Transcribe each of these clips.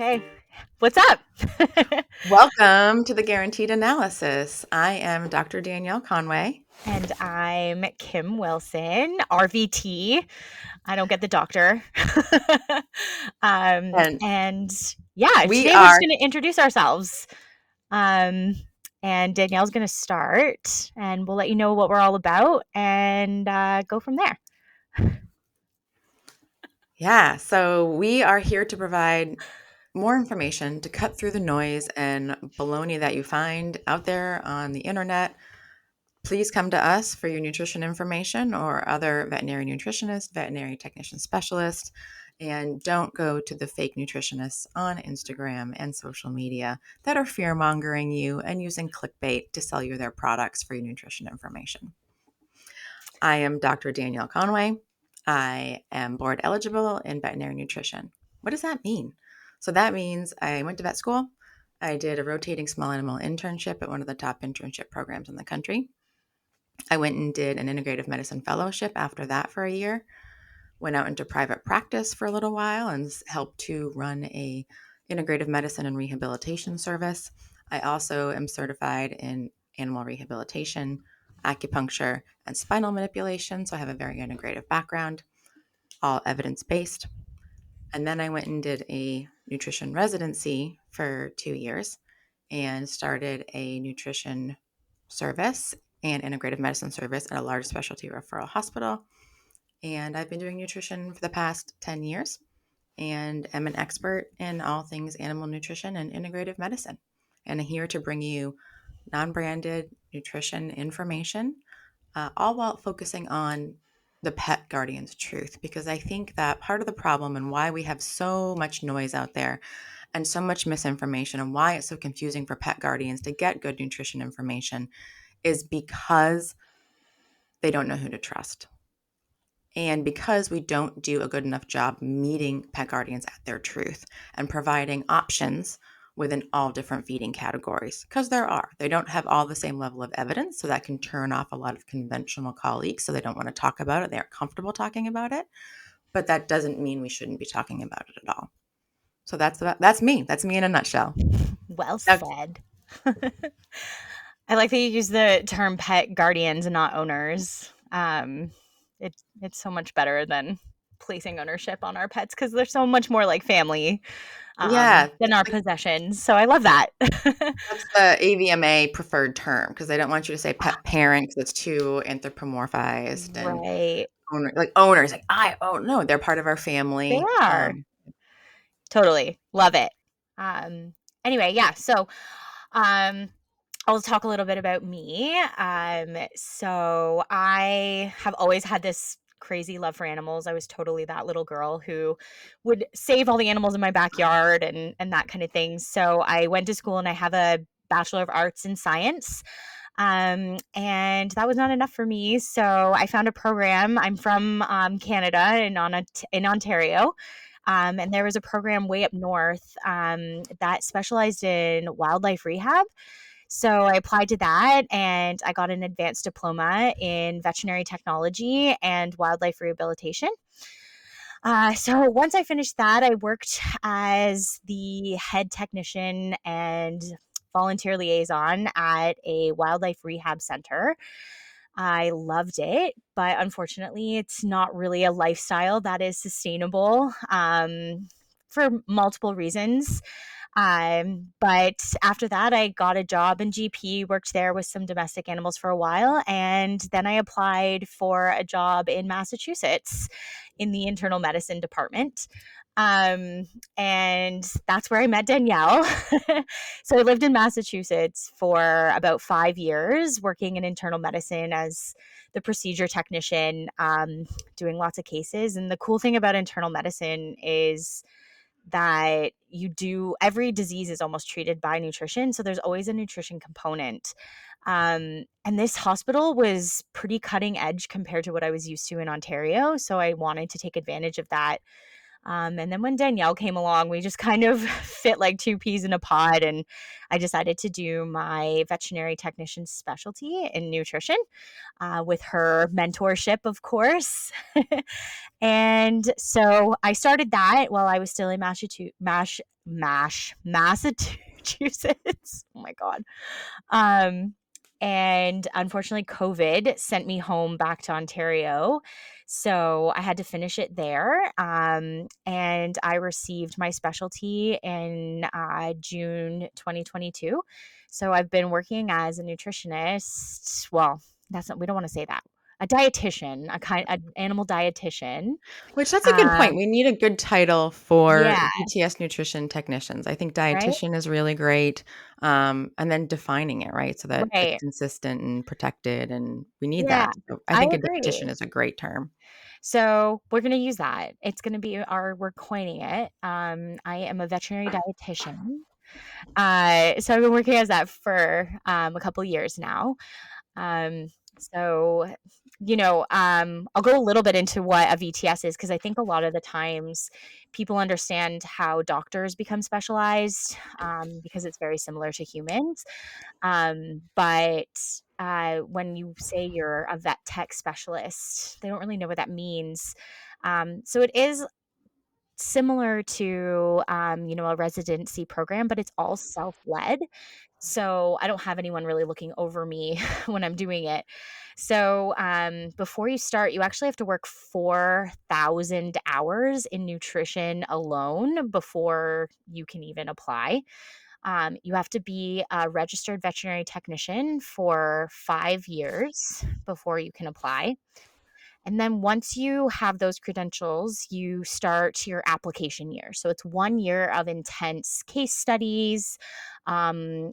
Okay. What's up? Welcome to the Guaranteed Analysis. I am Dr. Danielle Conway. And I'm Kim Wilson, RVT. I don't get the doctor. And and yeah, we today we're just are, going to introduce ourselves. Um, and Danielle's going to start, and we'll let you know what we're all about and go from there. so we are here to provide more information to cut through the noise and baloney that you find out there on the internet. Please come to us for your nutrition information or other veterinary nutritionist, veterinary technician specialist, and don't go to the fake nutritionists on Instagram and social media that are fear-mongering you and using clickbait to sell you their products for your nutrition information. I am Dr. Danielle Conway. I am board eligible in veterinary nutrition. What does that mean? So that means I went to vet school. I did a rotating small animal internship at one of the top internship programs in the country. I went and did an integrative medicine fellowship after that for a year. Went out into private practice for a little while and helped to run a integrative medicine and rehabilitation service. I also am certified in animal rehabilitation, acupuncture, and spinal manipulation. So I have a very integrative background, all evidence-based. And then I went and did a nutrition residency for 2 years and started a nutrition service and integrative medicine service at a large specialty referral hospital. And I've been doing nutrition for the past 10 years and am an expert in all things animal nutrition and integrative medicine. And I'm here to bring you non-branded nutrition information, all while focusing on the pet guardian's truth, because I think that part of the problem and why we have so much noise out there and so much misinformation and why it's so confusing for pet guardians to get good nutrition information is because they don't know who to trust. And because we don't do a good enough job meeting pet guardians at their truth and providing options within all different feeding categories, because they don't have all the same level of evidence. So that can turn off a lot of conventional colleagues. So they don't want to talk about it. They aren't comfortable talking about it. But that doesn't mean we shouldn't be talking about it at all. So that's me. That's me in a nutshell. Well Now, said. I like that you use the term pet guardians and not owners. It's so much better than placing ownership on our pets because they're so much more like family yeah, than our possessions. So I love that. that's the AVMA preferred term because they don't want you to say pet parent because it's too anthropomorphized and Right. owners, like I own. No, they're part of our They family. are. Totally. Love it. Anyway, yeah. So um, I'll talk a little bit about me. So I have always had this crazy love for animals. I was totally that little girl who would save all the animals in my backyard and that kind of thing. So I went to school and I have a Bachelor of Arts in Science. And that was not enough for me. So I found a program. I'm from Canada in Ontario. And there was a program way up north that specialized in wildlife rehab. So I applied to that and I got an advanced diploma in veterinary technology and wildlife rehabilitation. So once I finished that, I worked as the head technician and volunteer liaison at a wildlife rehab center. I loved it, but unfortunately, it's not really a lifestyle that is sustainable for multiple reasons. But after that, I got a job in GP, worked there with some domestic animals for a while, and then I applied for a job in Massachusetts in the internal medicine department. And that's where I met Danielle. So I lived in Massachusetts for about 5 years, working in internal medicine as the procedure technician, doing lots of cases. And the cool thing about internal medicine is that every disease is almost treated by nutrition. So there's always a nutrition component. And this hospital was pretty cutting edge compared to what I was used to in Ontario. So I wanted to take advantage of that. And then when Danielle came along, we just kind of fit like two peas in a pod. And I decided to do my veterinary technician specialty in nutrition with her mentorship, of course. And so I started that while I was still in Massachusetts. Oh my God. Um, and unfortunately, COVID sent me home back to Ontario. So I had to finish it there. And I received my specialty in June 2022. So I've been working as a nutritionist. Well, that's not, we don't want to say that. A dietitian, an animal dietitian. Which that's a good point. Um, We need a good title for yeah, DTS nutrition technicians. I think right, dietitian is really great. And then defining it, right? So that it's right. consistent and protected, and we need Yeah, that. So I I think a dietitian agree. is a great term. So we're going to use that. It's going to be we're coining it. I am a veterinary dietitian. So I've been working as that for a couple years now. Um, so, I'll go a little bit into what a VTS is because I think a lot of the times people understand how doctors become specialized because it's very similar to humans. But when you say you're a vet tech specialist, they don't really know what that means. So it is similar to, a residency program, but it's all self-led. So I don't have anyone really looking over me when I'm doing it. So before you start, you actually have to work 4,000 hours in nutrition alone before you can even apply. You have to be a registered veterinary technician for 5 years before you can apply. And then once you have those credentials, you start your application year. So it's 1 year of intense case studies,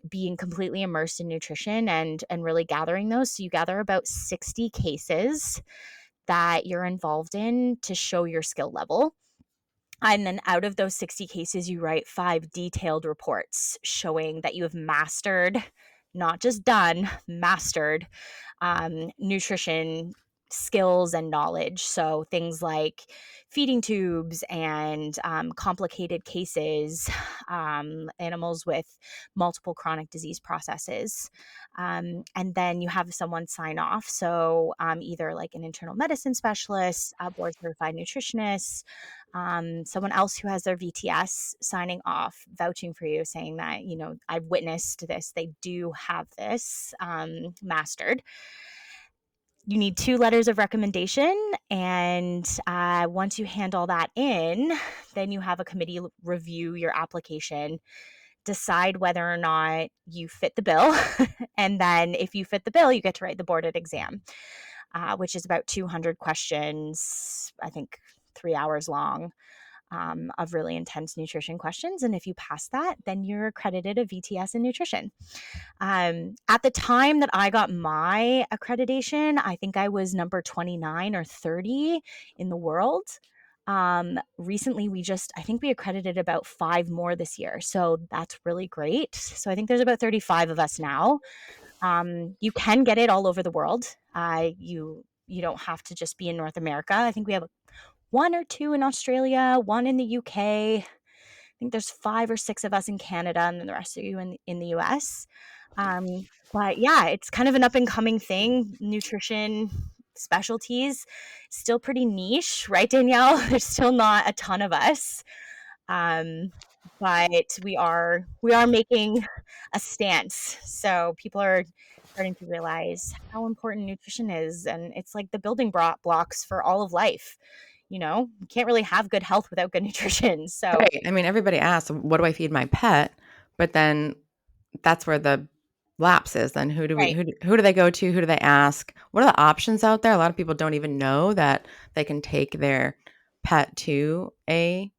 being completely immersed in nutrition and really gathering those. So you gather about 60 cases that you're involved in to show your skill level. And then out of those 60 cases, you write 5 detailed reports showing that you have mastered, not just done, mastered nutrition skills and knowledge. So things like feeding tubes and complicated cases, animals with multiple chronic disease processes. And then you have someone sign off. So either like an internal medicine specialist, a board certified nutritionist, someone else who has their VTS signing off, vouching for you, saying that, I've witnessed this. They do have this mastered. You need 2 letters of recommendation. And once you hand all that in, then you have a committee review your application, decide whether or not you fit the bill. And then if you fit the bill, you get to write the boarded exam, which is about 200 questions, I think 3 hours long, of really intense nutrition questions. And if you pass that, then you're accredited a VTS in nutrition. At the time that I got my accreditation, I think I was number 29 or 30 in the world. Recently, I think we accredited about 5 more this year. So that's really great. So I think there's about 35 of us now. You can get it all over the world. You don't have to just be in North America. I think we have 1 or 2 in Australia, one in the UK. I think there's 5 or 6 of us in Canada, and then the rest of you in the US. But yeah, it's kind of an up and coming thing. Nutrition specialties still pretty niche, right, Danielle? There's still not a ton of us. Um, but we are making a stance. So people are starting to realize how important nutrition is, and it's like the building blocks for all of life. You can't really have good health without good nutrition. So Right. I mean, everybody asks, what do I feed my pet? But then that's where the lapse is. Then right, who do they go to? Who do they ask? What are the options out there? A lot of people don't even know that they can take their pet to a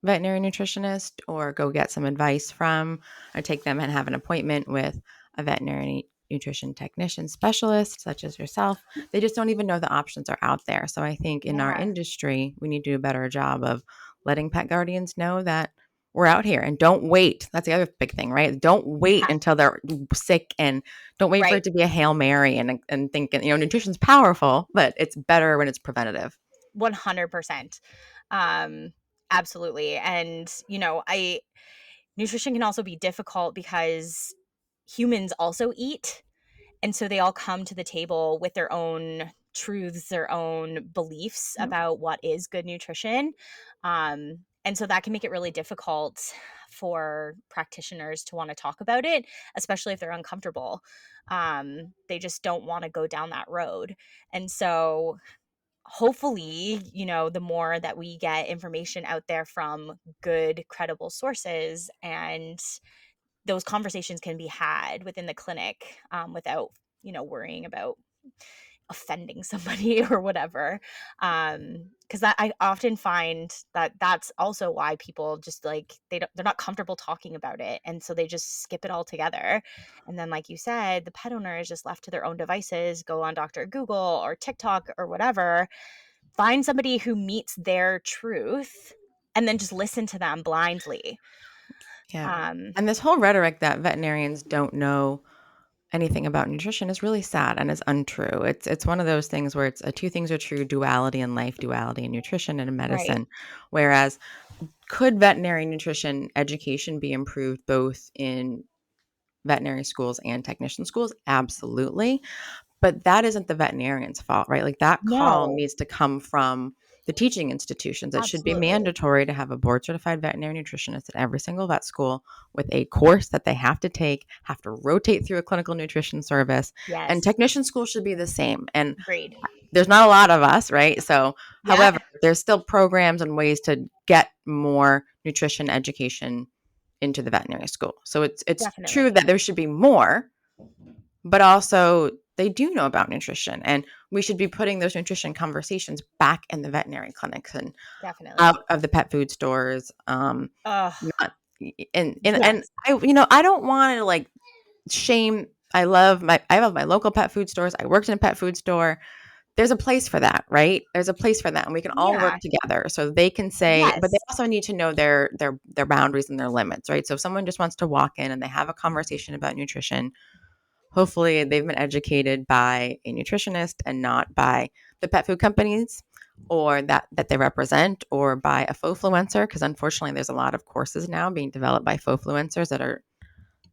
veterinary nutritionist or go get some advice from, or take them and have an appointment with a veterinary nutrition technician specialist such as yourself. They just don't even know the options are out there. So I think in our yeah, industry, we need to do a better job of letting pet guardians know that we're out here and don't wait. That's the other big thing, right? Don't wait yeah, until they're sick and don't wait for right. it to be a Hail Mary and thinking, nutrition's powerful, but it's better when it's preventative. 100%. Um, Absolutely. And, I nutrition can also be difficult because humans also eat. And so they all come to the table with their own truths, their own beliefs Yep. about what is good nutrition. And so that can make it really difficult for practitioners to want to talk about it, especially if they're uncomfortable. They just don't want to go down that road. And so hopefully, the more that we get information out there from good, credible sources, and those conversations can be had within the clinic, without, worrying about offending somebody or whatever. Because I often find that that's also why people just like they're not comfortable talking about it, and so they just skip it all together. And then, like you said, the pet owner is just left to their own devices, go on Dr. Google or TikTok or whatever, find somebody who meets their truth, and then just listen to them blindly. Yeah. Um, And this whole rhetoric that veterinarians don't know anything about nutrition is really sad and is untrue. It's one of those things where it's two things are true: duality in life, duality in nutrition and in right. medicine. Whereas, could veterinary nutrition education be improved both in veterinary schools and technician schools? Absolutely. But that isn't the veterinarian's fault, right? Like, that call No, needs to come from the teaching institutions. It should be absolutely. mandatory to have a board certified veterinary nutritionist at every single vet school with a course that they have to take, have to rotate through a clinical nutrition service. And Yes. technician school should be the same. And Agreed. there's not a lot of us, right? So, Yeah, however, there's still programs and ways to get more nutrition education into the veterinary school. So it's true definitely. that there should be more, but also they do know about nutrition, and we should be putting those nutrition conversations back in the veterinary clinics and Definitely. out of the pet food stores. Ugh, Not and yes. I don't want to like shame. I love my local pet food stores. I worked in a pet food store. There's a place for that, right? There's a place for that, and we can all work Yeah. together. So they can say, but they Yes. also need to know their boundaries and their limits, right? So if someone just wants to walk in and they have a conversation about nutrition, hopefully they've been educated by a nutritionist and not by the pet food companies or that they represent, or by a faux-fluencer, because unfortunately there's a lot of courses now being developed by faux-fluencers that are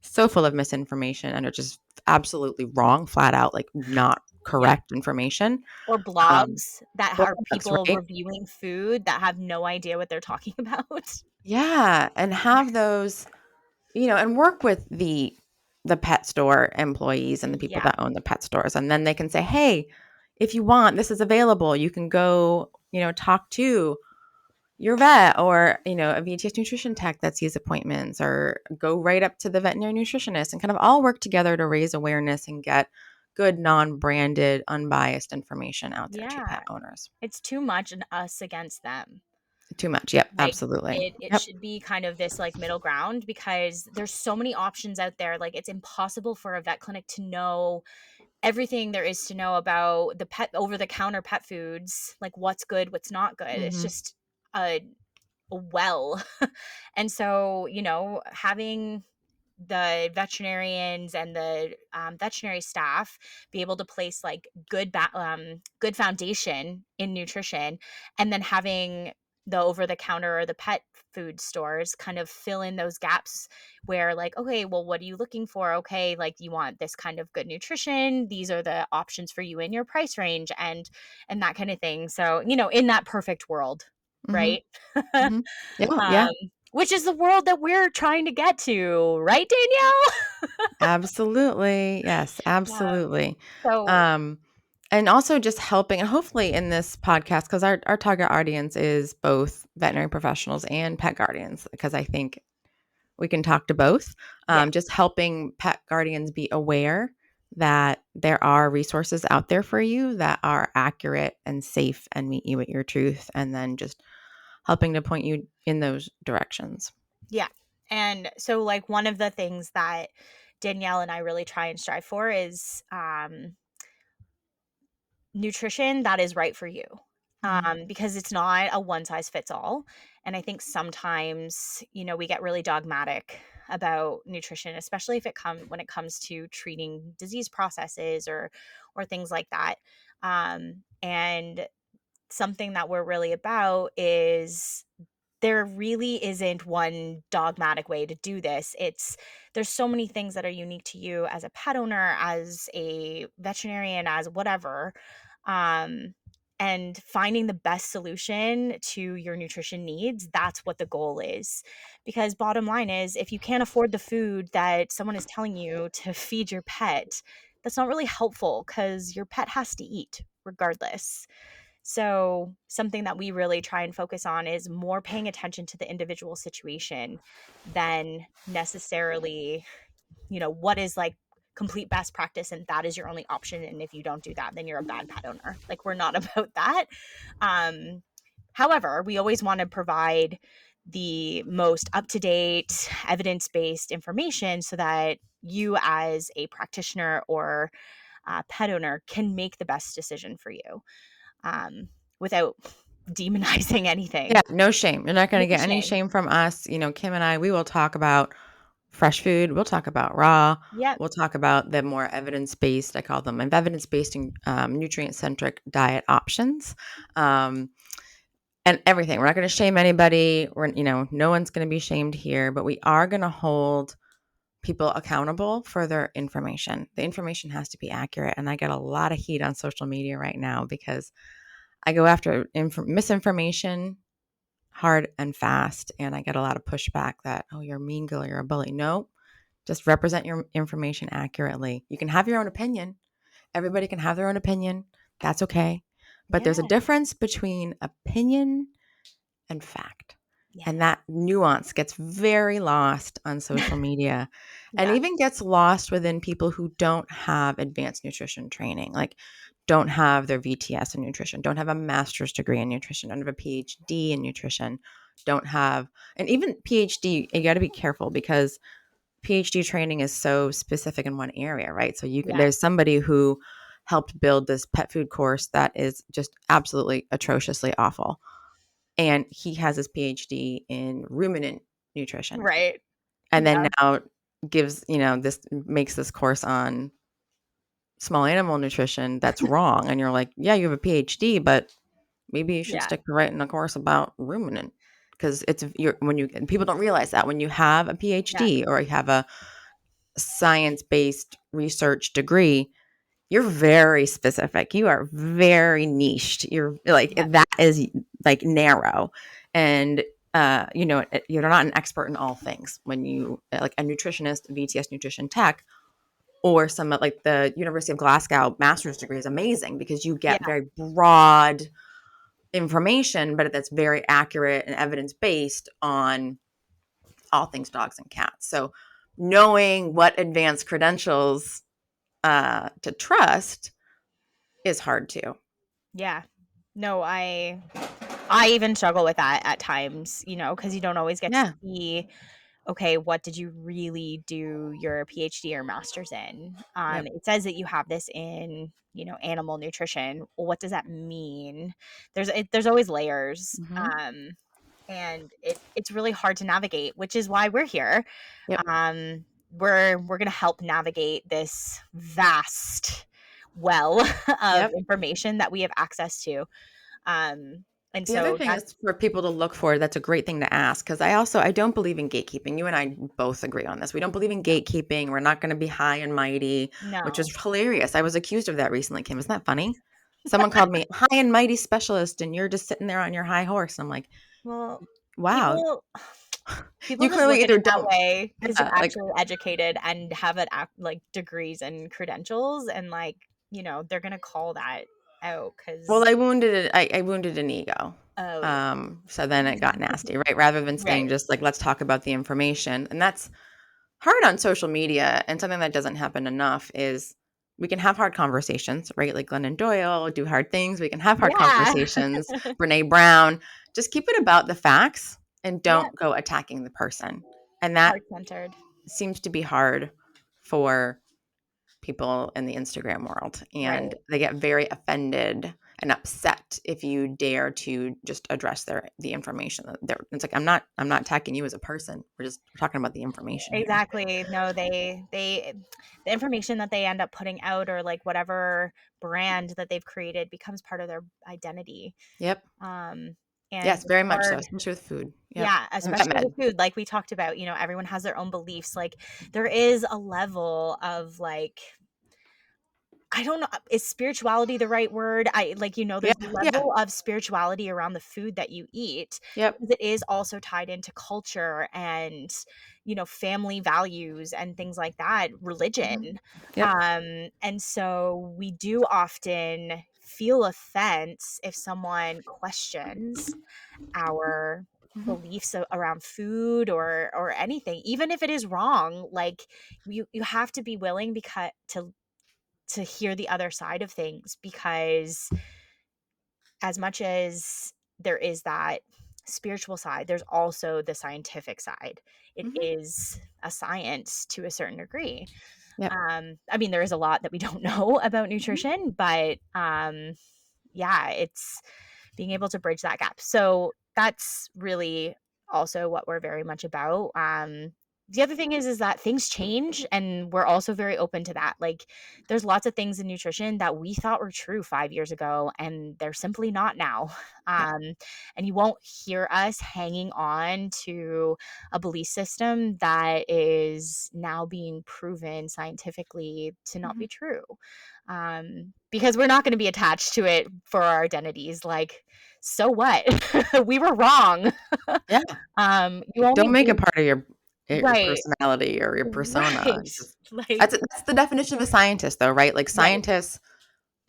so full of misinformation and are just absolutely wrong, flat out, like not Yeah. correct information. Or Um, blogs that are Blogs, people right? reviewing food that have no idea what they're talking about. Yeah, and have those, and work with the pet store employees and the people Yeah. that own the pet stores, and then they can say, "Hey, if you want, this is available. You can go, talk to your vet, or a VTS nutrition tech that sees appointments, or go right up to the veterinary nutritionist, and kind of all work together to raise awareness and get good non-branded, unbiased information out there to Yeah. pet owners." It's too much an us against them. Too much. Yep, Like, absolutely. it Yep. should be kind of this, like, middle ground, because there's so many options out there. Like, it's impossible for a vet clinic to know everything there is to know about the pet over the counter pet foods, like what's good, what's not good. It's Hmm. just a well. And so, having the veterinarians and the veterinary staff be able to place like good foundation in nutrition, and then having the over the counter or the pet food stores kind of fill in those gaps where, like, okay, well, what are you looking for? Okay, like, you want this kind of good nutrition, these are the options for you in your price range, and that kind of thing. So, in that perfect world, Hmm. right? Hmm. Yeah, um yeah. which is the world that we're trying to get to, right, Danielle? Absolutely. Yes, Um, absolutely. so Um, and also just helping, and hopefully in this podcast, because our target audience is both veterinary professionals and pet guardians, because I think we can talk to both. yeah, Just helping pet guardians be aware that there are resources out there for you that are accurate and safe and meet you at your truth, and then just helping to point you in those directions. yeah. And so, like, one of the things that Danielle and I really try and strive for is nutrition that is right for you. Mhm. Because it's not a one size fits all. And I think sometimes, we get really dogmatic about nutrition, especially if when it comes to treating disease processes or things like that. And something that we're really about is there really isn't one dogmatic way to do this. There's so many things that are unique to you as a pet owner, as a veterinarian, as whatever. Um, and finding the best solution to your nutrition needs, that's what the goal is. Because bottom line is, if you can't afford the food that someone is telling you to feed your pet, that's not really helpful because your pet has to eat regardless. So, something that we really try and focus on is more paying attention to the individual situation than necessarily, what is like complete best practice and that is your only option. And if you don't do that, then you're a bad pet owner. Like, we're not about that. Um, However, we always want to provide the most up to date, evidence based information so that you, as a practitioner or pet owner, can make the best decision for you, without demonizing anything. Yeah, no shame. You're not going No to get any shame. shame from us. Kim and I, we will talk about fresh food. We'll talk about raw. Yep. We'll talk about the more evidence-based, I call them evidence-based and nutrient-centric diet options. And everything. We're not going to shame anybody. No one's going to be shamed here, but we are going to hold people accountable for their information. The information has to be accurate. And I get a lot of heat on social media right now because I go after misinformation hard and fast. And I get a lot of pushback that, oh, you're a mean girl, you're a bully. No, just represent your information accurately. You can have your own opinion. Everybody can have their own opinion. That's okay. But Yeah. there's a difference between opinion and fact. Yeah. And that nuance gets very lost on social media and Yeah. even gets lost within people who don't have advanced nutrition training, like don't have their VTS in nutrition, don't have a master's degree in nutrition, don't have a PhD in nutrition, don't have, and even PhD, you got to be careful because PhD training is so specific in one area, right? So Yeah. there's somebody who helped build this pet food course that is just absolutely atrociously awful. And he has his PhD in ruminant nutrition. Right. And Yeah. then now makes this course on small animal nutrition that's wrong. And you're like, yeah, you have a PhD, but maybe you should Yeah. stick to writing a course about ruminant because and people don't realize that when you have a Yeah. PhD or you have a science-based research degree, you're very specific. You are very niched. You're like, Yeah. that is like narrow. And, you're not an expert in all things when you like a nutritionist, VTS nutrition tech, or some like the University of Glasgow master's degree is amazing because you Yeah. get very broad information, but that's very accurate and evidence-based on all things dogs and cats. So knowing what advanced credentials to trust is hard too. Yeah. No, I even struggle with that at times, because you don't always get to Yeah. see, okay, what did you really do your PhD or master's in? Yep. It says that you have this in, animal nutrition. Well, what does that mean? There's always layers. Mm-hmm. And it's really hard to navigate, which is why we're here. Yep. We're going to help navigate this vast well of Yep. information that we have access to. And The other so thing that's is for people to look for, that's a great thing to ask because I don't believe in gatekeeping. You and I both agree on this. We don't believe in no, gatekeeping. We're not going to be high and mighty, which no. is hilarious. I was accused of that recently, Kim. Isn't that funny? Someone called me high and mighty specialist, and you're just sitting there on your high horse. And I'm like, Well, wow, people you just clearly look at either it that don't. way because you're Yeah, like, actually educated and have like degrees and credentials, and like, they're gonna call that out well, because, I wounded an ego. oh yeah. So then it got nasty, right? Rather than Right. staying just like, let's talk about the information. And that's hard on social media. And something that doesn't happen enough is we can have hard conversations, right? Like Glennon Doyle, do hard things. We can have hard Yeah. conversations. Brene Brown, just keep it about the facts and Yeah. don't go attacking the person. And that Heart centered. seems to be hard for people in the Instagram world, and Right. they get very offended and upset if you dare to just address the information that it's like, I'm not attacking you as a person. We're talking about the information here. Exactly. No, the information that they end up putting out, or like whatever brand that they've created, becomes part of their identity. Yep. Um, and Yes, it's very much so, hard. especially with food. Yep. Yeah, And vet especially with med. food, like we talked about, everyone has their own beliefs. Like, there is a level of like I don't know, is spirituality the right word? Yeah, There's a yeah, level of spirituality around the food that you eat yep, because it is also tied into culture and, family values and things like that, mhm, religion. yep, And so we do often feel offense if someone questions our mhm, beliefs around food or anything, even if it is wrong. Like you have to be willing because to hear the other side of things, because as much as there is that spiritual side, there's also the scientific side. It mhm, is a science to a certain degree. yep, I mean, there is a lot that we don't know about mhm, nutrition, but yeah, it's being able to bridge that gap. So that's really also what we're very much about. The other thing is that things change, and we're also very open to that. Like, there's lots of things in nutrition that we thought were true 5 years ago, and they're simply not now. yep, And you won't hear us hanging on to a belief system that is now being proven scientifically to not mhm, be true. Because we're not going to be attached to it for our identities. Like, so what? We were wrong. yeah. You only Don't make it do part of your right, personality or your persona. right. Just Like, that's the definition of a scientist, though, right? Like right, scientists,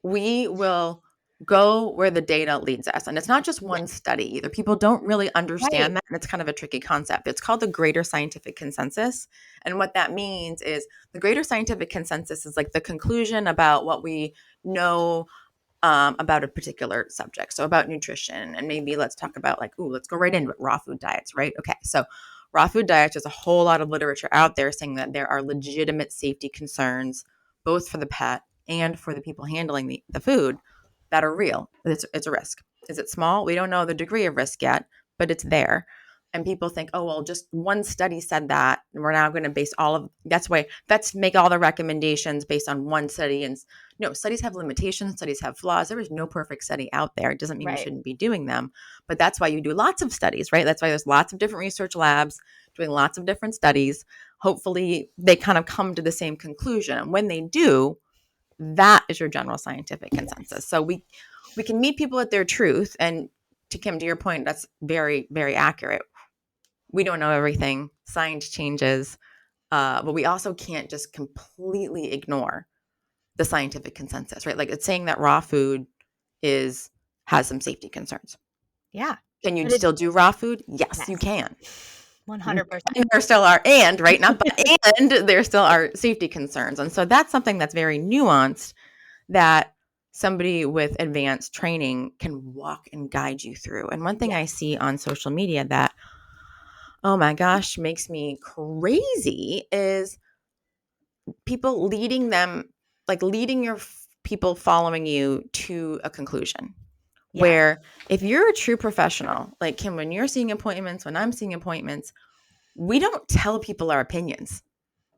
we will go where the data leads us. And it's not just one yes, study either. People don't really right, understand that. And it's kind of a tricky concept. It's called the greater scientific consensus. And what that means is the greater scientific consensus is like the conclusion about what we know about a particular subject. So about nutrition, and maybe let's talk about like, ooh, let's go right into it. Raw food diets, right? Okay, so raw food diets. There's a whole lot of literature out there saying that there are legitimate safety concerns, both for the pet and for the people handling the food, that are real. It's a risk. Is it small? We don't know the degree of risk yet, but it's there. And people think, oh well, just one study said that, and we're now going to base all of that's why let's make all the recommendations based on one study. And no, studies have limitations, studies have flaws. There is no perfect study out there. It doesn't mean we right. shouldn't be doing them, but that's why you do lots of studies, right? That's why there's lots of different research labs doing lots of different studies. Hopefully, they kind of come to the same conclusion. And when they do, that is your general scientific consensus. Yes. So we can meet people at their truth. And to Kim, to your point, that's very, very accurate. We don't know everything. Science changes, but we also can't just completely ignore the scientific consensus, right? Like it's saying that raw food is has some safety concerns. Yeah. Can you But it still do raw food? Yes, you yes. can. And 100%. there still are, and right, not but, and there still are safety concerns. And so that's something that's very nuanced that somebody with advanced training can walk and guide you through. And one thing I Yes. see on social media that, oh my gosh, makes me crazy is people leading them, like leading your people following you to a conclusion. Yes. Where if you're a true professional, like Kim, when you're seeing appointments, when I'm seeing appointments, we don't tell people our opinions.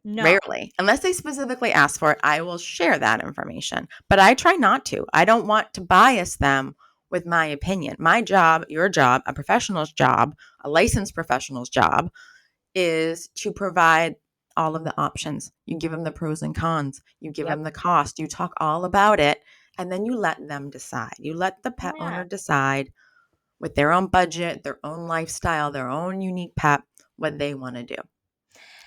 No. Rarely. Unless they specifically ask for it, I will share that information. But I try not to. I don't want to bias them with my opinion. My job, your job, a professional's job, a licensed professional's job is to provide all of the options. You give them the pros and cons, you give Yep. them the cost, you talk all about it, and then you let them decide. You let the pet Yeah. owner decide with their own budget, their own lifestyle, their own unique pet, what they want to do.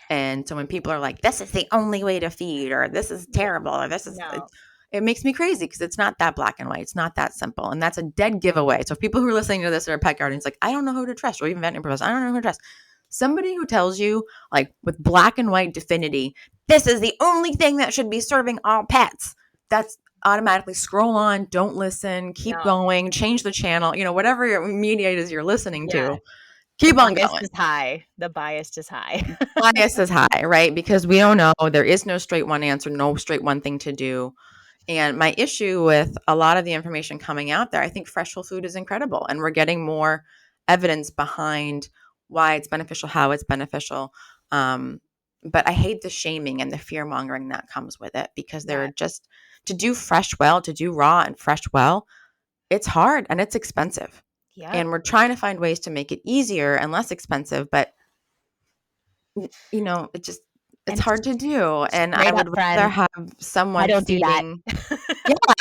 And so when people are like, this is the only way to feed, or this is Yeah. terrible, or this is, No. it makes me crazy because it's not that black and white. It's not that simple. And that's a dead giveaway. So if people who are listening to this are pet guardians, like, I don't know who to trust, or even veterinary professionals, I don't know who to trust. Somebody who tells you, like, with black and white definity, this is the only thing that should be serving all pets. That's automatically scroll on, don't listen, keep No. going, change the channel, whatever your media it is you're listening Yeah. to, The keep on bias going. is high. The bias is high. Bias is high, right? Because we don't know. There is no straight one answer, no straight one thing to do. And my issue with a lot of the information coming out there, I think fresh whole food is incredible. And we're getting more evidence behind why it's beneficial, how it's beneficial. Um, but I hate the shaming and the fear mongering that comes with it because they're Yeah. just to do fresh well, to do raw and fresh well, it's hard and it's expensive. Yep. And we're trying to find ways to make it easier and less expensive. But it just It's And hard to do, and I straight up, would rather friend, have I someone don't do that. feeding.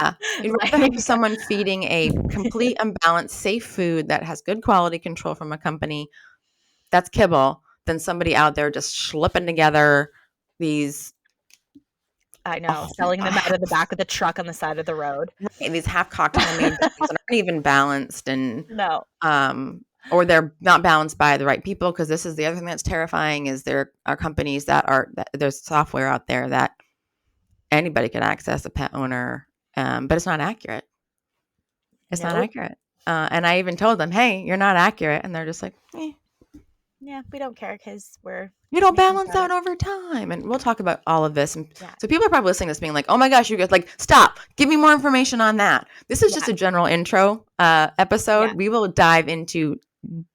Yeah, you'd rather have Like, someone feeding a complete unbalanced, safe food that has good quality control from a company that's kibble than somebody out there just schlepping together these I a know, whole selling a them out of the half back of the truck on the side of the road. these half-cocked homemade things that aren't even balanced and, No. um or they're not balanced by the right people, because this is the other thing that's terrifying is there are companies that there's software out there that anybody can access, a pet owner, but it's not accurate. It's not Nope. accurate. And I even told them, "Hey, you're not accurate," and they're just like, "Eh, Yeah, we don't care because we're it'll making balance out products. over time." And we'll talk about all of this. And Yeah. so people are probably listening to this being like, "Oh my gosh, you guys like stop! Give me more information on that." This is Yeah. just a general intro Yeah. episode. We will dive into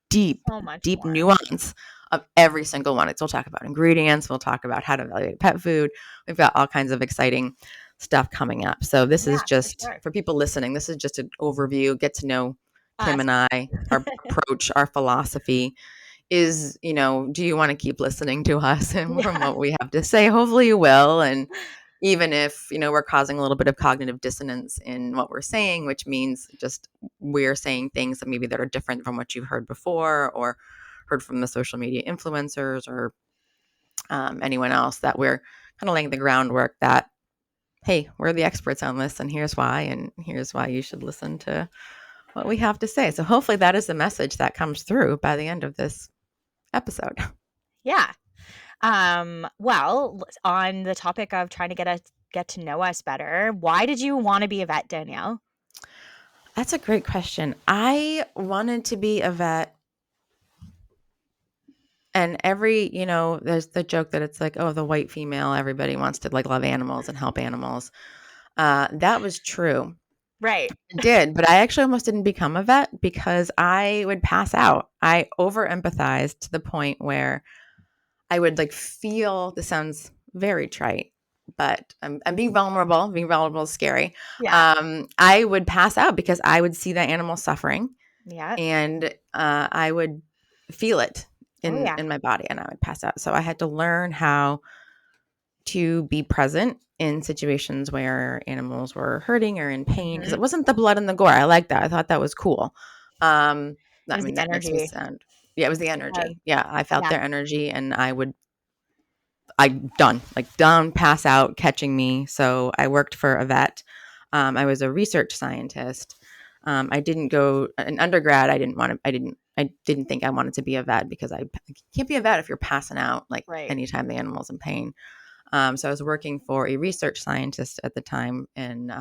deep, So much deep more. nuance of every single one. We'll talk about ingredients. We'll talk about how to evaluate pet food. We've got all kinds of exciting stuff coming up. So this is Yeah, for just sure. for people listening. This is just an overview. Get to know Kim Us. and I, our approach, our philosophy is, do you want to keep listening to us and from Yeah. what we have to say? Hopefully you will. And even if, we're causing a little bit of cognitive dissonance in what we're saying, which means just we're saying things that maybe that are different from what you've heard before or heard from the social media influencers or anyone else, that we're kind of laying the groundwork that, hey, we're the experts on this and here's why you should listen to what we have to say. So hopefully that is the message that comes through by the end of this episode. Yeah. Well, on the topic of trying to get to know us better, why did you want to be a vet, Danielle? That's a great question. I wanted to be a vet, and there's the joke that it's like, oh, the white female, everybody wants to like love animals and help animals. That was true. Right. I did, but I actually almost didn't become a vet because I would pass out. I over empathized to the point where I would like feel, this sounds very trite, but I'm being vulnerable. Being vulnerable is scary. Yeah. I would pass out because I would see that animal suffering, Yeah. and I would feel it Oh, yeah. in my body, and I would pass out. So I had to learn how to be present in situations where animals were hurting or in pain, because Mhm. it wasn't the blood and the gore. I like that. I thought that was cool. It I was mean, the that makes me energy. sound, yeah, it was the Um, energy. Yeah, I felt yeah. their energy, and I done, pass out, catching me. So I worked for a vet. I was a research scientist. I didn't go in undergrad. I didn't think I wanted to be a vet because I can't be a vet if you're passing out like Right. anytime the animal's in pain. So I was working for a research scientist at the time in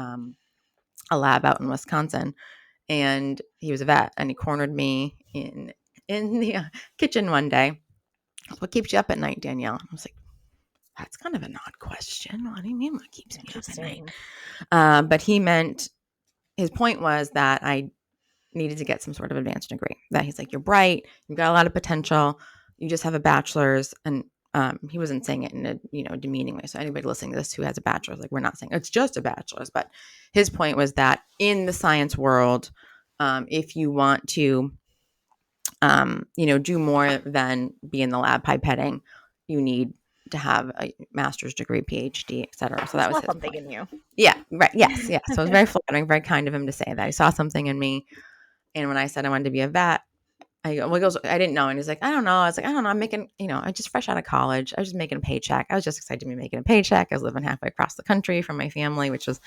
a lab out in Wisconsin, and he was a vet, and he cornered me in the kitchen one day. "What keeps you up at night, Danielle?" I was like, "That's kind of an odd question. What do you mean what keeps me up at night?" Interesting. But his point was that I needed to get some sort of advanced degree. That he's like, "You're bright, you've got a lot of potential, you just have a bachelor's." And he wasn't saying it in a demeaning way. So anybody listening to this who has a bachelor's, like, we're not saying it's just a bachelor's, but his point was that in the science world, if you want to do more than be in the lab pipetting, you need to have a master's degree, PhD, et cetera. So He that was saw his something point. in you. Yeah, right. Yes, yeah. So it was very flattering, very kind of him to say that. He saw something in me. And when I said I wanted to be a vet, he goes, "I didn't know." And he's like, "I don't know." I was like, "I don't know. I'm making, I just fresh out of college. I was just making a paycheck. I was just excited to be making a paycheck. I was living halfway across the country from my family, which was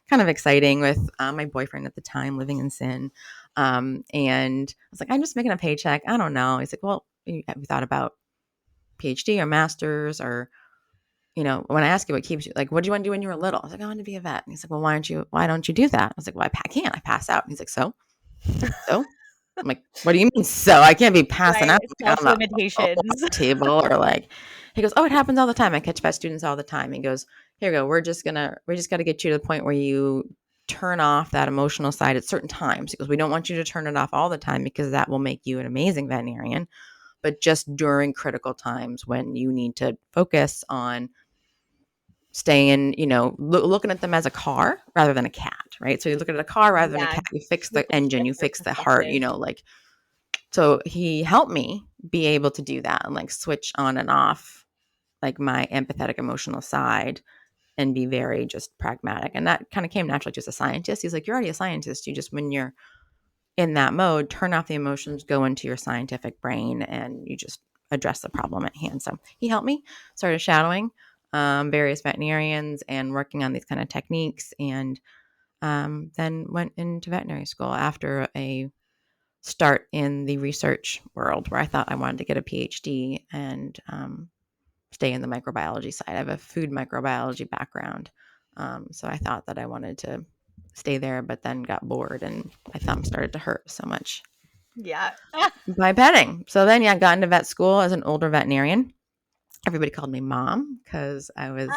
kind of exciting with my boyfriend at the time living in Sin." And I was like, "I'm just making a paycheck. I don't know." He's like, "Well, have you thought about PhD or master's or, when I ask you what keeps you, like, what do you want to do when you were little?" I was like, "I want to be a vet." And he's like, "Well, why don't you do that?" I was like, "Well, I can't. I pass out." And he's like, So? I'm like, "What do you mean so? I can't be passing Right. out like on a Self-limitations. table or like." He goes, "Oh, it happens all the time. I catch vet students all the time." He goes, "Here we go. We just got to get you to the point where you turn off that emotional side at certain times." He goes, "We don't want you to turn it off all the time because that will make you an amazing veterinarian, but just during critical times when you need to focus on staying, looking at them as a car rather than a cat, right? So you look at a car rather than a Yeah. cat, you fix You have the to engine, shift you your fix the heart, perspective. like." So he helped me be able to do that and like switch on and off like my empathetic emotional side and be very just pragmatic. And that kind of came naturally to as a scientist. He's like, you're already a scientist. You just, when you're in that mode, turn off the emotions, go into your scientific brain, and you just address the problem at hand. So he helped me, started shadowing various veterinarians and working on these kind of techniques, and then went into veterinary school after a start in the research world where I thought I wanted to get a PhD and stay in the microbiology side. I have a food microbiology background. So I thought that I wanted to stay there, but then got bored and my thumb started to hurt so much Yeah. by petting. So then, yeah, I got into vet school as an older veterinarian. Everybody called me mom because I was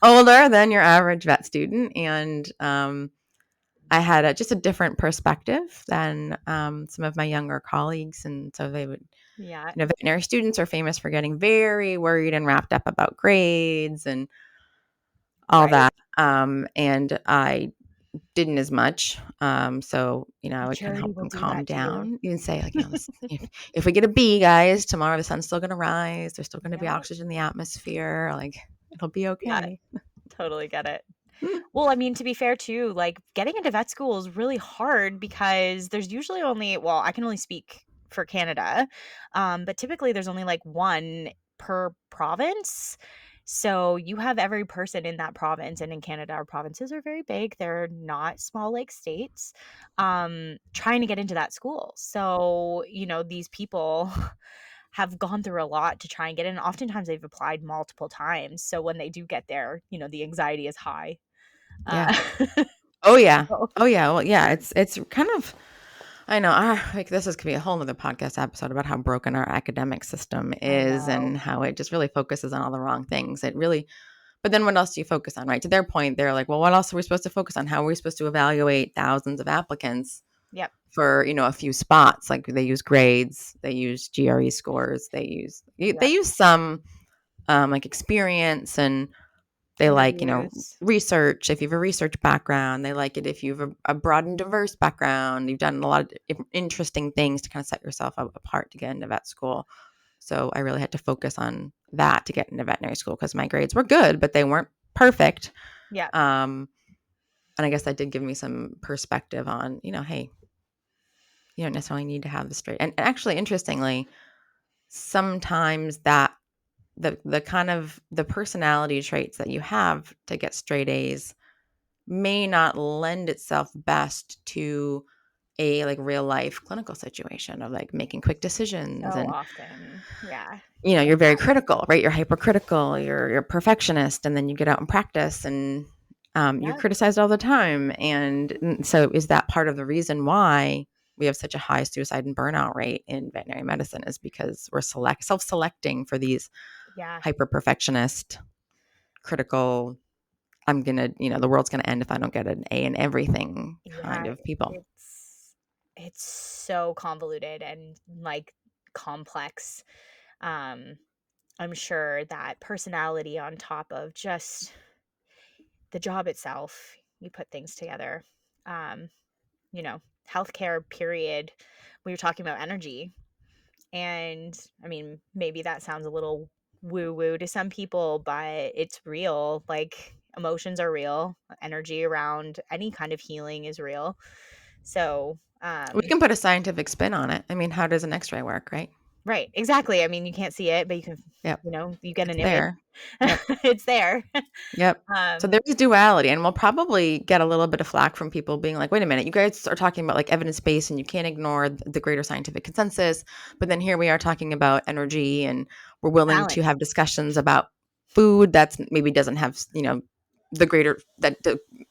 older than your average vet student. And I had just a different perspective than some of my younger colleagues. And so they would, Yeah. veterinary students are famous for getting very worried and wrapped up about grades and all Right. that. And I didn't as much. So, I would kind of Maturity help will them do calm that to you. down. You can say, like, if we get a B, guys, tomorrow the sun's still going to rise. There's still going to be Yeah. oxygen in the atmosphere. Like, it'll be Yeah. okay. Totally get it. Well, I mean, to be fair too, like getting into vet school is really hard because there's usually only, well, I can only speak for Canada, but typically there's only like one per province. So you have every person in that province, and in Canada, our provinces are very big. They're not small like states, trying to get into that school. So, these people have gone through a lot to try and get in. Oftentimes they've applied multiple times. So when they do get there, the anxiety is high. Yeah. Uh, Oh, yeah. so Oh, yeah. Well, yeah. It's kind of, I know. Like this is could be a whole other podcast episode about how broken our academic system I is know. and how it just really focuses on all the wrong things. It really, but then what else do you focus on, right? To their point, they're like, well, what else are we supposed to focus on? How are we supposed to evaluate thousands of applicants Yep. for, a few spots? Like they use grades, they use GRE scores, they Yep. use some like experience, and they like, Interviews. research. If you have a research background, they like it if you have a broad and diverse background. You've done a lot of interesting things to kind of set yourself apart to get into vet school. So I really had to focus on that to get into veterinary school because my grades were good, but they weren't perfect. Yep. Um, and I guess that did give me some perspective on, hey, you don't necessarily need to have the straight. And actually, interestingly, sometimes that the kind of the personality traits that you have to get straight A's may not lend itself best to a like real life clinical situation of like making quick decisions. So And often. Yeah. you're very critical, right? You're hypercritical, you're a perfectionist, and then you get out and practice, and you're Yep. criticized all the time. And so is that part of the reason why we have such a high suicide and burnout rate in veterinary medicine, is because we're self-selecting for these Yeah. hyper perfectionist, critical, I'm gonna, the world's gonna end if I don't get an A in everything kind Yeah. of people. It's so convoluted and like complex. Um, I'm sure that personality on top of just the job itself, you put things together. Um, Healthcare period. We were talking about energy. And I mean, maybe that sounds a little woo woo to some people, but it's real. Like emotions are real, energy around any kind of healing is real. So, We can put a scientific spin on it. I mean, how does an X-ray work, right? right, exactly. I mean, you can't see it, but you can, Yep, you get it's an image. there. Yep. It's there. Yep. So um, there is duality, and we'll probably get a little bit of flack from people being like, wait a minute, you guys are talking about like evidence based and you can't ignore the greater scientific consensus. But then here we are talking about energy, and we're willing to Balance. have discussions about food that's maybe doesn't have, the greater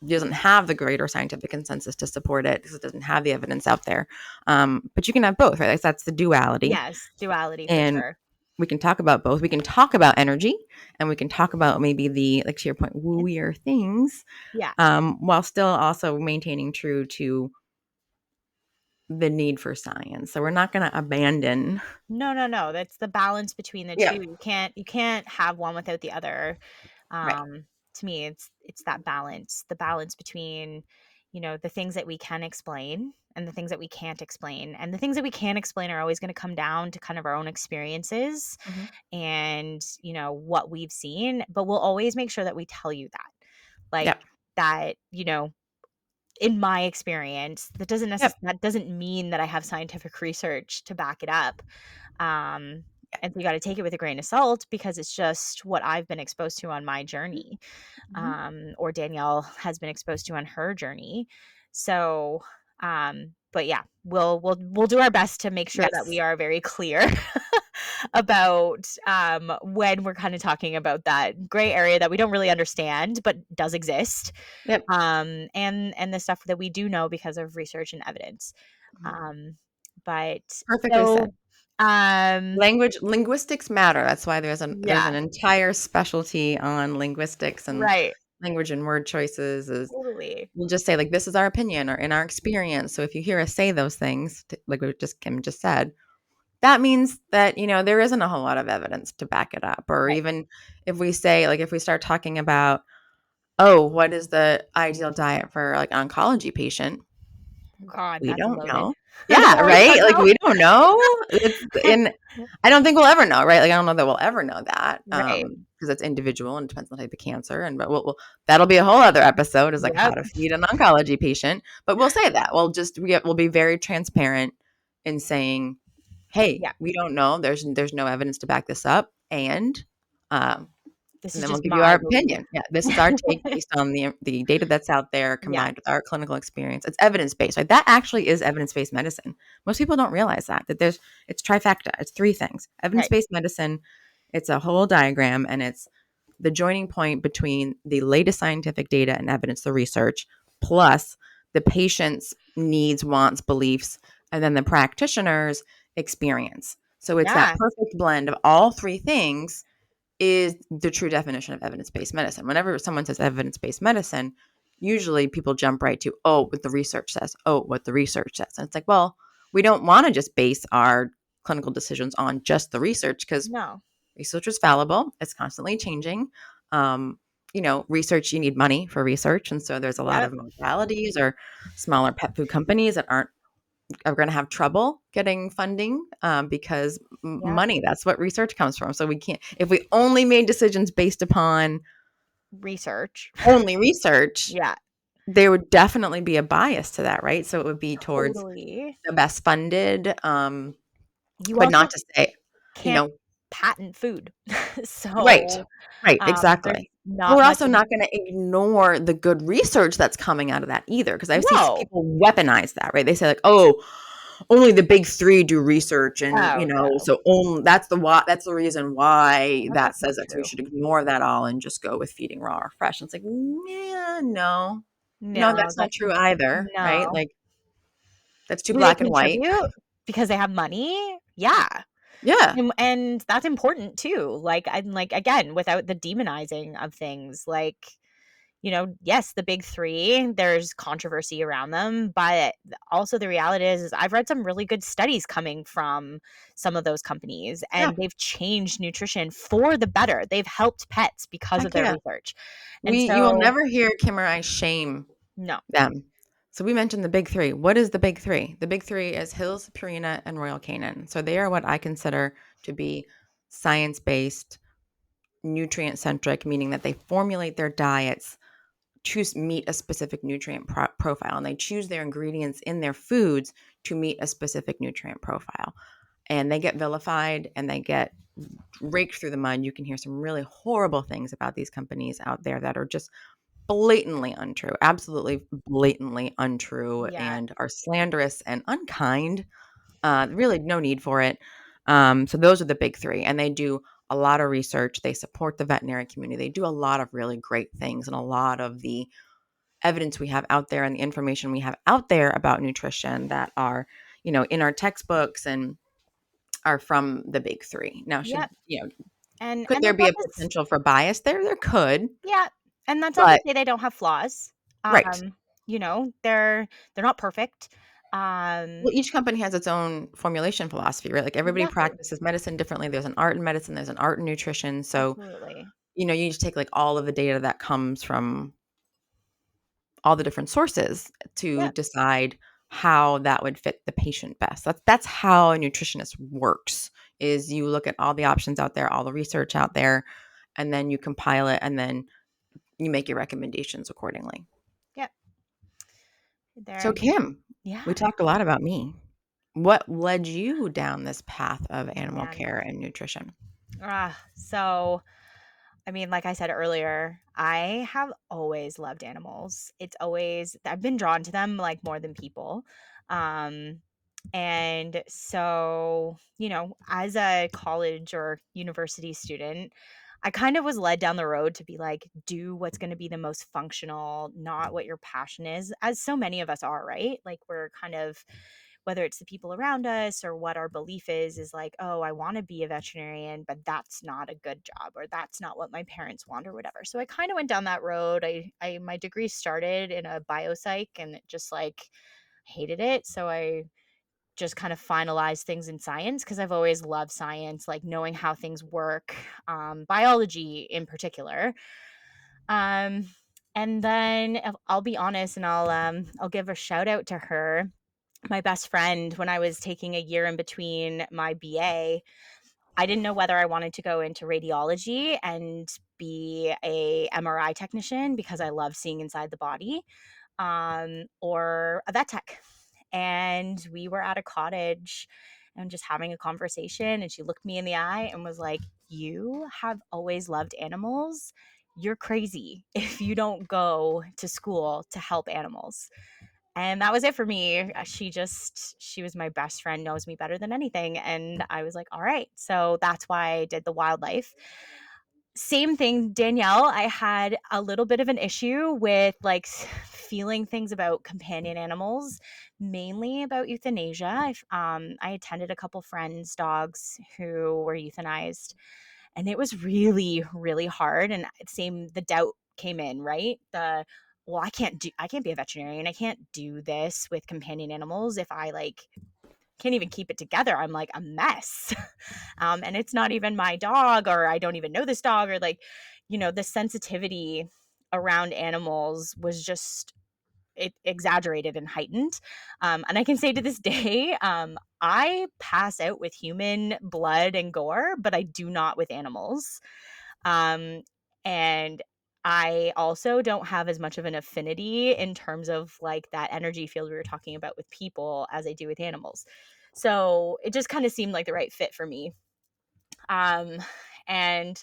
doesn't have the greater scientific consensus to support it because it doesn't have the evidence out there. But you can have both, right? Like, that's the duality. Yes, duality for And sure. we can talk about both. We can talk about energy, and we can talk about maybe the, like to your point, wooier things, Yeah. while still also maintaining true to the need for science. So we're not going to abandon. No, no, no. That's the balance between the two. Yeah. You can't have one without the other. Right. To me, it's that balance, the balance between, the things that we can explain, and the things that we can't explain. And the things that we can explain are always going to come down to kind of our own experiences Mhm. and, what we've seen, but we'll always make sure that we tell you that. Like Yep. that, in my experience, Yep. that doesn't mean that I have scientific research to back it up. Um, and so you got to take it with a grain of salt because it's just what I've been exposed to on my journey, Mhm. or Danielle has been exposed to on her journey. So, but yeah, we'll do our best to make sure that we Yes. are very clear about when we're kind of talking about that gray area that we don't really understand but does exist, Yep. and the stuff that we do know because of research and evidence. Mhm. Um, but Perfectly said. so, um, Linguistics matter. That's why there's an yeah, entire specialty on linguistics and right, language and word choices. Is totally, we'll just say like this is our opinion or in our experience. So if you hear us say those things, like Kim just said, that means that there isn't a whole lot of evidence to back it up. Or right. even if we say like if we start talking about, oh, what is the ideal diet for like an oncology patient? God, We that's don't loaded. know. Yeah, We right? don't Like, know. we don't know. It's in I don't think we'll ever know, right? Like, I don't know that we'll ever know that, Right. because it's individual and it depends on the type of cancer, and but we'll that'll be a whole other episode is, like, how Yep. to feed an oncology patient, but we'll say that. We'll be very transparent in saying, "Hey, Yeah. we don't know. There's no evidence to back this up, um, This and is then we'll just give you our my belief. opinion. Yeah, this is our take based on the data that's out there Yeah. combined with our clinical experience. It's evidence-based, right? That actually is evidence-based medicine. Most people don't realize that it's trifecta. It's three things. Right. Evidence-based medicine, it's a whole diagram and it's the joining point between the latest scientific data and evidence, the research, plus the patient's needs, wants, beliefs, and then the practitioner's experience. So it's that Yeah. perfect blend of all three things is the true definition of evidence-based medicine. Whenever someone says evidence-based medicine, usually people jump right to, oh, what the research says. Oh, what the research says. And it's like, well, we don't want to just base our clinical decisions on just the research because No. research is fallible. It's constantly changing. Um, research, you need money for research. And so there's a lot of Yep. modalities or smaller pet food companies that are going to have trouble getting funding because Yep. money, that's what research comes from. So we can't, if we only made decisions based upon Research. only research, Yeah. there would definitely be a bias to that, right? So it would be towards Totally. the best funded, You but not also to say, you can't know, patent food. right, So, right, there's exactly. But not we're much also in not going to ignore the good research that's coming out of that either, because I see No. people weaponize that, right? They say like, "Oh, only the big three do research," and Oh, no. so only that's the reason why That's that also says not that. So we true. should ignore that all and just go with feeding raw or fresh. And it's like, yeah, no, no, No, that's not true either, right? no. Like that's too Do they black and white. contribute because they have money? Yeah. Yeah, And that's important too. Like, again, without the demonizing of things, like, yes, the big three, there's controversy around them, but also the reality is I've read some really good studies coming from some of those companies, yeah, and they've changed nutrition for the better. They've helped pets because of heck their yeah. research. And You will so, never hear Kim or I shame no. them. So we mentioned the big three. What is the big three? The big three is Hills, Purina, and Royal Canin. So they are what I consider to be science-based, nutrient-centric, meaning that they formulate their diets to meet a specific nutrient profile, and they choose their ingredients in their foods to meet a specific nutrient profile. And they get vilified and they get raked through the mud. You can hear some really horrible things about these companies out there that are just blatantly untrue, absolutely blatantly untrue, Yeah. and are slanderous and unkind. Really, no need for it. So those are the big three, and they do a lot of research. They support the veterinary community. They do a lot of really great things, and a lot of the evidence we have out there and the information we have out there about nutrition that are, in our textbooks and are from the big three. Now, Yep. could And there that's be not a to potential for bias there? There could, Yeah, and that's not to but say they don't have flaws. right. They're not perfect. Um, Well, each company has its own formulation philosophy, right? Like everybody exactly. practices medicine differently. There's an art in medicine, there's an art in nutrition. So, Absolutely. you just take like all of the data that comes from all the different sources to Yep. decide, how that would fit the patient best. That's how a nutritionist works, is you look at all the options out there, all the research out there, and then you compile it, and then you make your recommendations accordingly. Yep. There. So Kim, we Yeah. talked a lot about me. What led you down this path of Oh animal man. care and nutrition? So I mean, like I said earlier, I have always loved animals. It's always I've been drawn to them like more than people. Um and so, as a college or university student, I kind of was led down the road to be like, do what's going to be the most functional, not what your passion is, as so many of us are, right? Like, we're kind of, whether it's the people around us or what our belief is like, oh, I want to be a veterinarian, but that's not a good job, or that's not what my parents want, or whatever. So I kind of went down that road. My degree started in a biopsych, and it just like hated it. So I just kind of finalized things in science because I've always loved science, like knowing how things work, biology in particular. Um, and then I'll be honest, and I'll give a shout out to her, my best friend. When I was taking a year in between my BA, I didn't know whether I wanted to go into radiology and be a MRI technician because I love seeing inside the body, or a vet tech. And we were at a cottage and just having a conversation. And she looked me in the eye and was like, "You have always loved animals. You're crazy if you don't go to school to help animals." And that was it for me. She was my best friend, knows me better than anything. And I was like, all right. So that's why I did the wildlife. Same thing, Danielle. I had a little bit of an issue with like feeling things about companion animals, mainly about euthanasia. I attended a couple friends' dogs who were euthanized, and it was really, really hard. And same, the doubt came in, right? Well, I can't be a veterinarian. I can't do this with companion animals if I like can't even keep it together. I'm like a mess. And it's not even my dog, or I don't even know this dog, or like, the sensitivity around animals was just it exaggerated and heightened. And I can say to this day, I pass out with human blood and gore, but I do not with animals. Um, and I also don't have as much of an affinity in terms of like that energy field we were talking about with people as I do with animals. So it just kind of seemed like the right fit for me. Um, and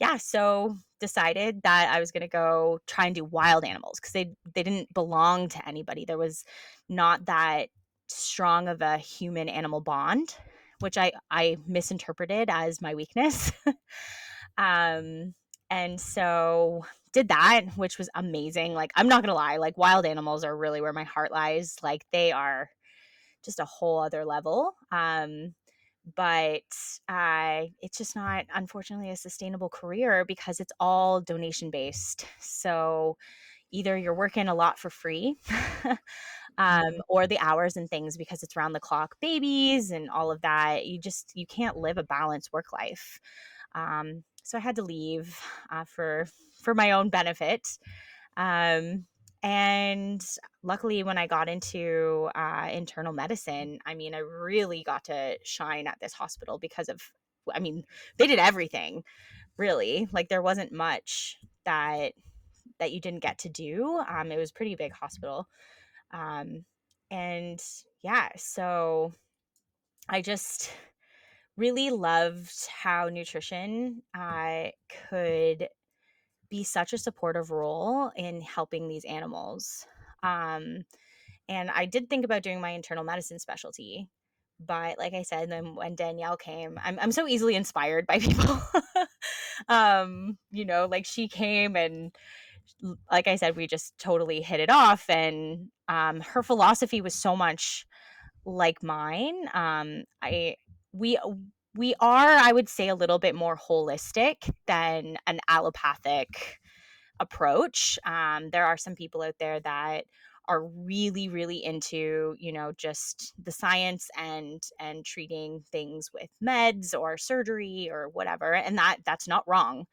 yeah, so decided that I was going to go try and do wild animals because they didn't belong to anybody. There was not that strong of a human animal bond, which I misinterpreted as my weakness. um, and so did that, which was amazing. Like, I'm not gonna lie, like wild animals are really where my heart lies. Like, they are just a whole other level. But it's just not, unfortunately, a sustainable career because it's all donation based. So either you're working a lot for free, Mhm. or the hours and things, because it's round the clock babies and all of that. You can't live a balanced work life. So I had to leave for my own benefit. Um, and luckily, when I got into internal medicine, I mean, I really got to shine at this hospital because of, I mean, they did everything really. Like, there wasn't much that you didn't get to do. It was a pretty big hospital. Um, and yeah, so I just really loved how nutrition could be such a supportive role in helping these animals. Um, and I did think about doing my internal medicine specialty. But like I said, then when Danielle came, I'm so easily inspired by people. Like she came, and like I said, we just totally hit it off. And her philosophy was so much like mine. We we are, I would say, a little bit more holistic than an allopathic approach. There are some people out there that are really, really into, just the science and treating things with meds or surgery or whatever. And that's not wrong.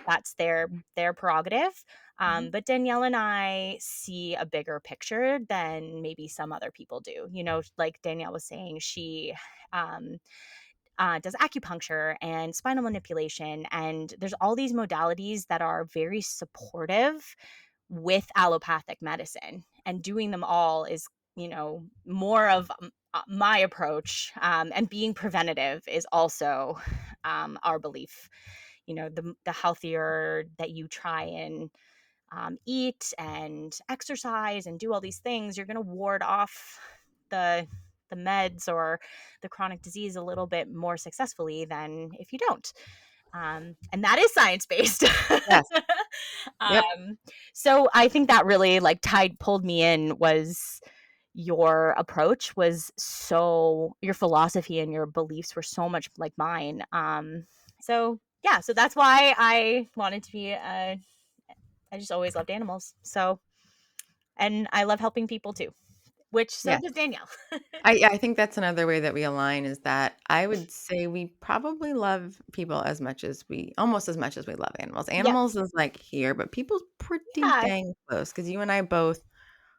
That's their prerogative. Mhm. But Danielle and I see a bigger picture than maybe some other people do. Like Danielle was saying, she um, does acupuncture and spinal manipulation. And there's all these modalities that are very supportive with allopathic medicine. And doing them all is, more of my approach. And being preventative is also our belief. The healthier that you try and eat and exercise and do all these things, you're going to ward off the meds or the chronic disease a little bit more successfully than if you don't. And that is science based. Yes. Yep. So I think that really like pulled me in was your approach was so your philosophy and your beliefs were so much like mine. So yeah, so that's why I wanted to be I just always loved animals. So, and I love helping people too, which so Yes. does Danielle. I think that's another way that we align is that I would say we probably love people almost as much as we love animals. Yep. Animals is like here, but people's pretty Yeah. dang close because you and I both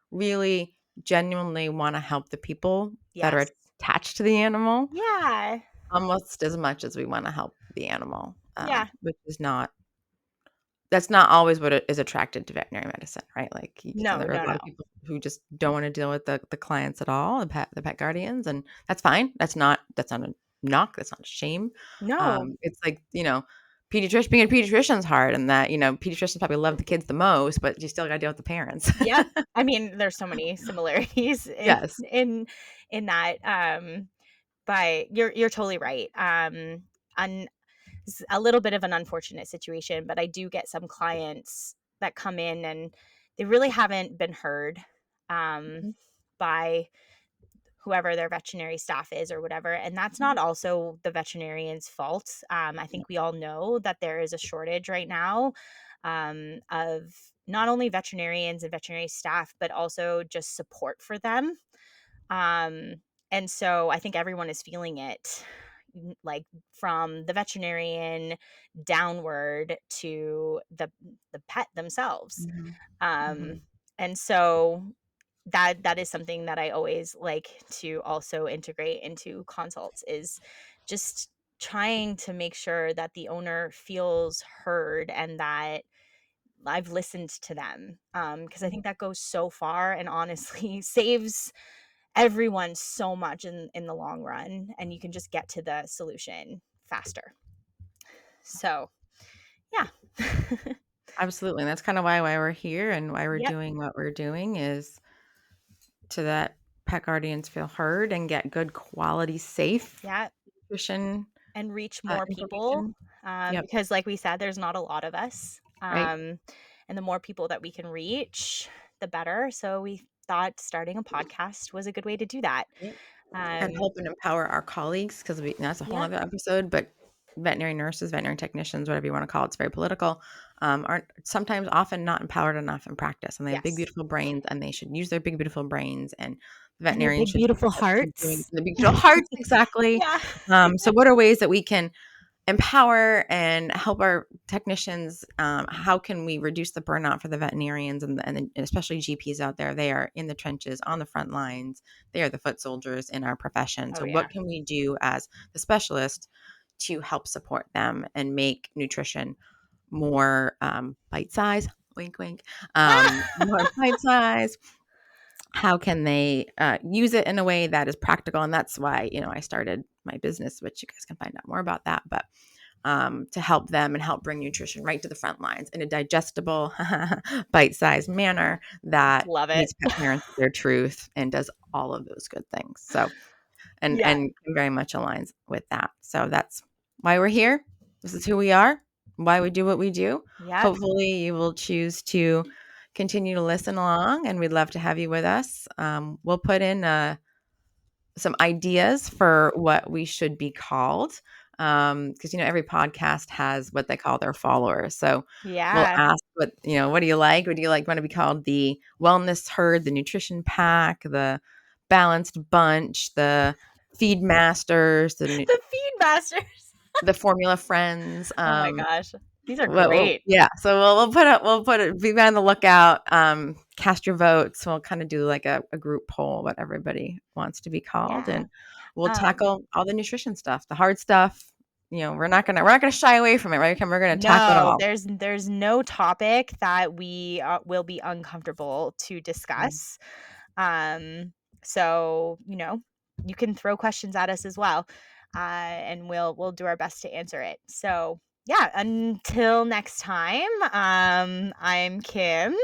really genuinely want to help the people that are Yes. attached to the animal Yeah. almost as much as we want to help the animal, Yeah. which is not that's not always what is attracted to veterinary medicine, right? Like No, there are a no, lot no. of people who just don't want to deal with the clients at all, the pet guardians, and that's fine. That's not a knock. That's not a shame. No. It's like pediatrician being a pediatrician's hard, and that pediatricians probably love the kids the most, but you still got to deal with the parents. Yep. I mean, there's so many similarities in Yes. in in that. But you're totally right. It's a little bit of an unfortunate situation, but I do get some clients that come in and they really haven't been heard um, Mhm. by whoever their veterinary staff is or whatever. And that's not Mhm. also the veterinarian's fault. I Yeah. think we all know that there is a shortage right now of not only veterinarians and veterinary staff, but also just support for them. Um, and so I think everyone is feeling it, like from the veterinarian downward to the pet themselves. Mhm. Um, Mhm. and so that is something that I always like to also integrate into consults is just trying to make sure that the owner feels heard and that I've listened to them. Because I Mhm. think that goes so far and honestly saves everyone so much in the long run, and you can just get to the solution faster. So, yeah. Absolutely. And that's kind of why we're here and why we're Yep. doing what we're doing is to that pet guardians feel heard and get good quality, safe Yeah, nutrition and reach more people, information. Yep. because like we said, there's not a lot of us, Right. and the more people that we can reach, the better. So we thought starting a podcast was a good way to do that. Yep. And Um, help and empower our colleagues because that's a whole yep. other episode. But veterinary nurses, veterinary technicians, whatever you want to call it, it's very political. Aren't sometimes often not empowered enough in practice, and they have big, Yes. beautiful brains, and they should use their big, beautiful brains. And the And their veterinarian big should be beautiful doing hearts. the big, beautiful hearts exactly. Yeah. So, what are ways that we can empower and help our technicians? How can we reduce the burnout for the veterinarians and especially GPs out there? They are in the trenches, on the front lines. They are the foot soldiers in our profession. Oh So, yeah. what can we do as the specialist to help support them and make nutrition more bite size? Wink, wink. More bite size. How can they use it in a way that is practical? And that's why I started my business, which you guys can find out more about that. But to help them and help bring nutrition right to the front lines in a digestible, bite-sized manner that Love it. meets pet parents with their truth and does all of those good things. So, and Yeah. and very much aligns with that. So that's why we're here. This is who we are. Why we do what we do. Yep. Hopefully, you will choose to continue to listen along, and we'd love to have you with us. We'll put in some ideas for what we should be called. Because every podcast has what they call their followers. So we'll Yeah. ask what do you like? Would you want to be called the wellness herd, the nutrition pack, the balanced bunch, the feed masters, The feed masters. the formula friends? Oh my gosh. These are great. Yeah, so we'll be on the lookout. Cast your votes. We'll kind of do like a group poll, what everybody wants to be called, Yeah. and we'll Um, tackle all the nutrition stuff, the hard stuff. We're not gonna shy away from it, right? We're gonna tackle it no, all. there's no topic that we will be uncomfortable to Mm. discuss. So you can throw questions at us as well, and we'll do our best to answer it. So yeah, until next time, I'm Kim,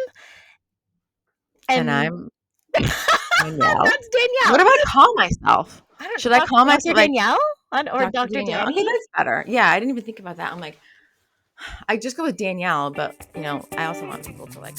And and I'm Danielle. that's What Danielle. do I call myself? I don't Should I call Dr. myself like Danielle or Dr. Dr. Danielle? Okay, Danny. that's better. Yeah, I didn't even think about that. I'm like, I just go with Danielle, but I also want people to like.